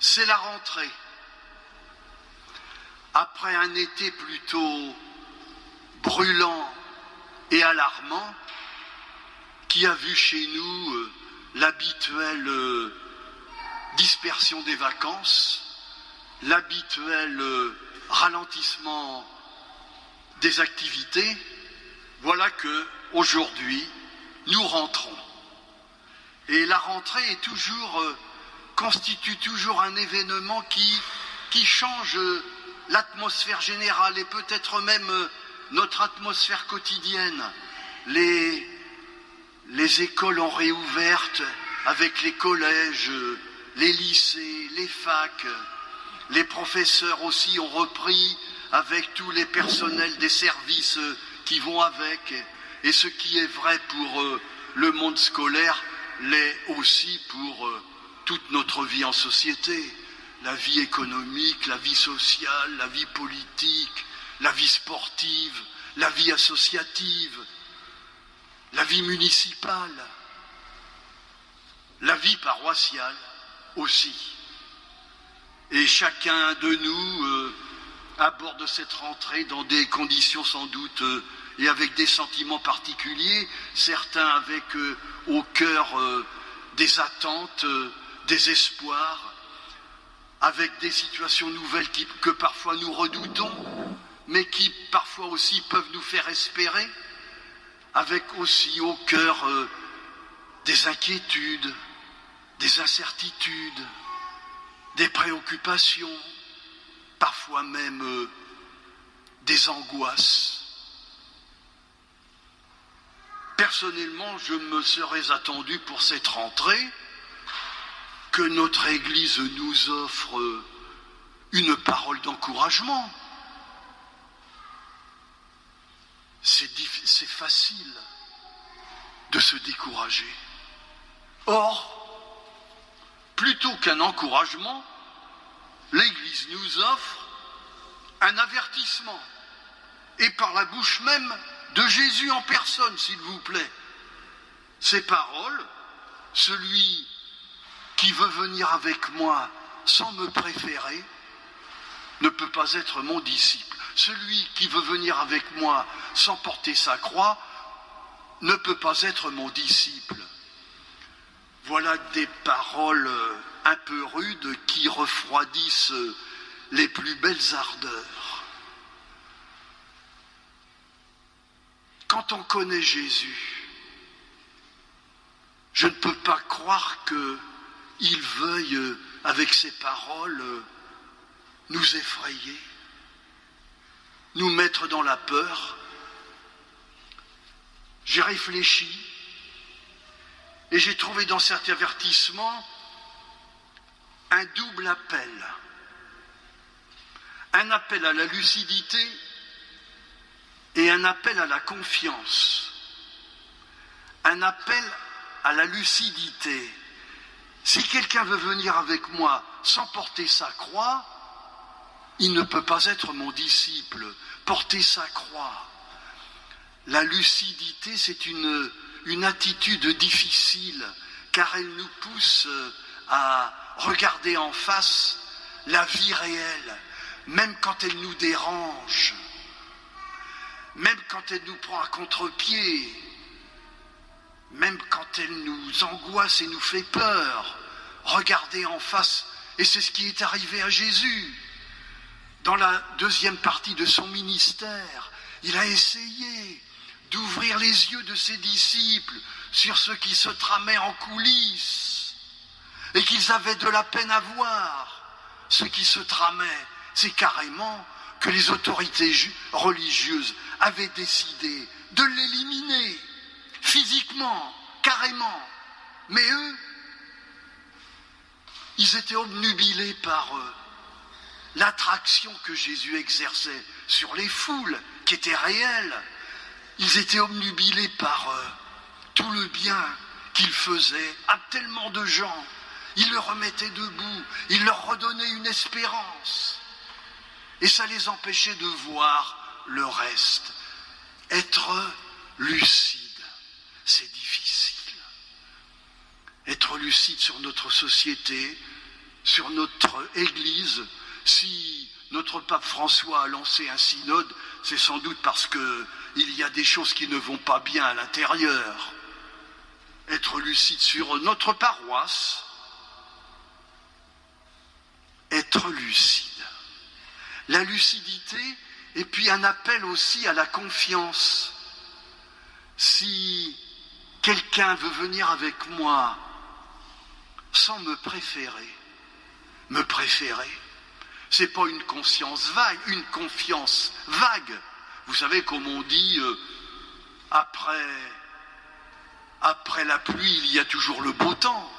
C'est la rentrée. Après un été plutôt brûlant et alarmant, qui a vu chez nous l'habituelle dispersion des vacances, l'habituel ralentissement des activités, voilà que aujourd'hui nous rentrons. Et la rentrée est constitue toujours un événement qui change l'atmosphère générale et peut-être même notre atmosphère quotidienne. Les écoles ont réouvertes avec les collèges, les lycées, les facs. Les professeurs aussi ont repris avec tous les personnels des services qui vont avec. Et ce qui est vrai pour le monde scolaire l'est aussi pour toute notre vie en société. La vie économique, la vie sociale, la vie politique, la vie sportive, la vie associative, la vie municipale, la vie paroissiale aussi. Et chacun de nous aborde cette rentrée dans des conditions sans doute et avec des sentiments particuliers, certains avec au cœur des attentes, des espoirs, avec des situations nouvelles que parfois nous redoutons, mais qui parfois aussi peuvent nous faire espérer, avec aussi au cœur des inquiétudes, des incertitudes, des préoccupations, parfois même des angoisses. Personnellement, je me serais attendu pour cette rentrée que notre Église nous offre une parole d'encouragement. C'est facile de se décourager. Or, plutôt qu'un encouragement, l'Église nous offre un avertissement, et par la bouche même de Jésus en personne, s'il vous plaît. Ces paroles, celui qui veut venir avec moi sans me préférer ne peut pas être mon disciple. Celui qui veut venir avec moi sans porter sa croix ne peut pas être mon disciple. Voilà des paroles un peu rudes qui refroidissent les plus belles ardeurs. Quand on connaît Jésus, je ne peux pas croire qu'il veuille, avec ses paroles, nous effrayer, nous mettre dans la peur. J'ai réfléchi et j'ai trouvé dans cet avertissement un double appel. Un appel à la lucidité et un appel à la confiance. Un appel à la lucidité. Si quelqu'un veut venir avec moi sans porter sa croix, il ne peut pas être mon disciple. Porter sa croix. La lucidité, c'est une attitude difficile, car elle nous pousse à regarder en face la vie réelle, même quand elle nous dérange, même quand elle nous prend à contre-pied, même quand elle nous angoisse et nous fait peur. Regarder en face, et c'est ce qui est arrivé à Jésus. Dans la deuxième partie de son ministère, il a essayé d'ouvrir les yeux de ses disciples sur ce qui se tramait en coulisses et qu'ils avaient de la peine à voir. Ce qui se tramait, c'est carrément que les autorités religieuses avaient décidé de l'éliminer physiquement, carrément. Mais eux, ils étaient obnubilés par l'attraction que Jésus exerçait sur les foules, qui était réelle. Ils étaient obnubilés par tout le bien qu'il faisait à tellement de gens. Il les remettait debout, il leur redonnait une espérance. Et ça les empêchait de voir le reste. Être lucide, c'est difficile. Être lucide sur notre société, sur notre Église. Si notre pape François a lancé un synode, c'est sans doute parce qu'il y a des choses qui ne vont pas bien à l'intérieur. Être lucide sur notre paroisse, être lucide. La lucidité, et puis un appel aussi à la confiance. Si quelqu'un veut venir avec moi sans me préférer, c'est pas une conscience vague, une confiance vague. Vous savez, comme on dit, après la pluie, il y a toujours le beau temps.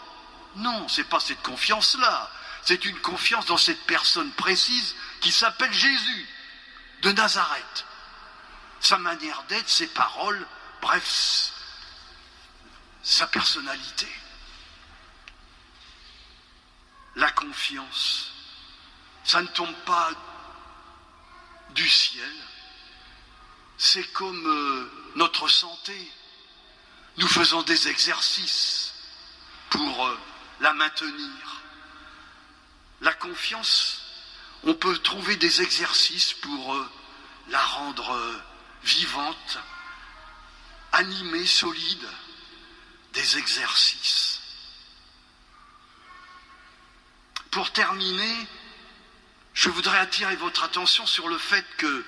Non, c'est pas cette confiance-là. C'est une confiance dans cette personne précise qui s'appelle Jésus de Nazareth. Sa manière d'être, ses paroles, bref, sa personnalité. La confiance, ça ne tombe pas du ciel. C'est comme notre santé. Nous faisons des exercices pour la maintenir. La confiance, on peut trouver des exercices pour la rendre vivante, animée, solide. Des exercices. Pour terminer, je voudrais attirer votre attention sur le fait que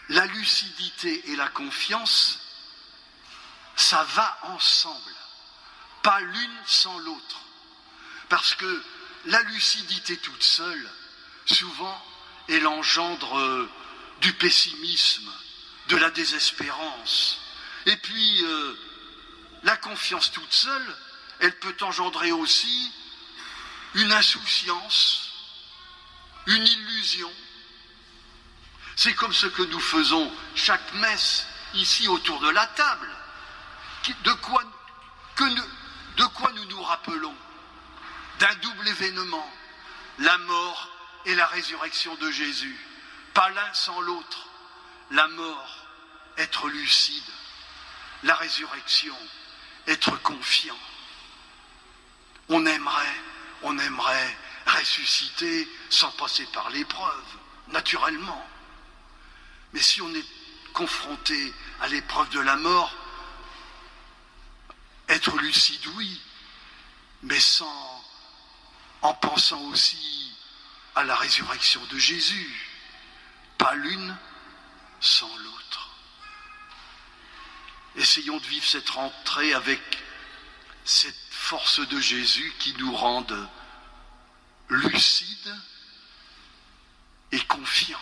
la lucidité et la confiance, ça va ensemble, pas l'une sans l'autre. Parce que la lucidité toute seule, souvent, elle engendre du pessimisme, de la désespérance. Et puis, la confiance toute seule, elle peut engendrer aussi une insouciance, une illusion. C'est comme ce que nous faisons chaque messe ici autour de la table. De quoi nous nous rappelons? D'un double événement, la mort et la résurrection de Jésus. Pas l'un sans l'autre. La mort, être lucide. La résurrection, être confiant. On aimerait ressusciter sans passer par l'épreuve, naturellement. Mais si on est confronté à l'épreuve de la mort, être lucide, oui, mais en pensant aussi à la résurrection de Jésus, pas l'une sans l'autre. Essayons de vivre cette rentrée avec cette force de Jésus qui nous rende lucides et confiants.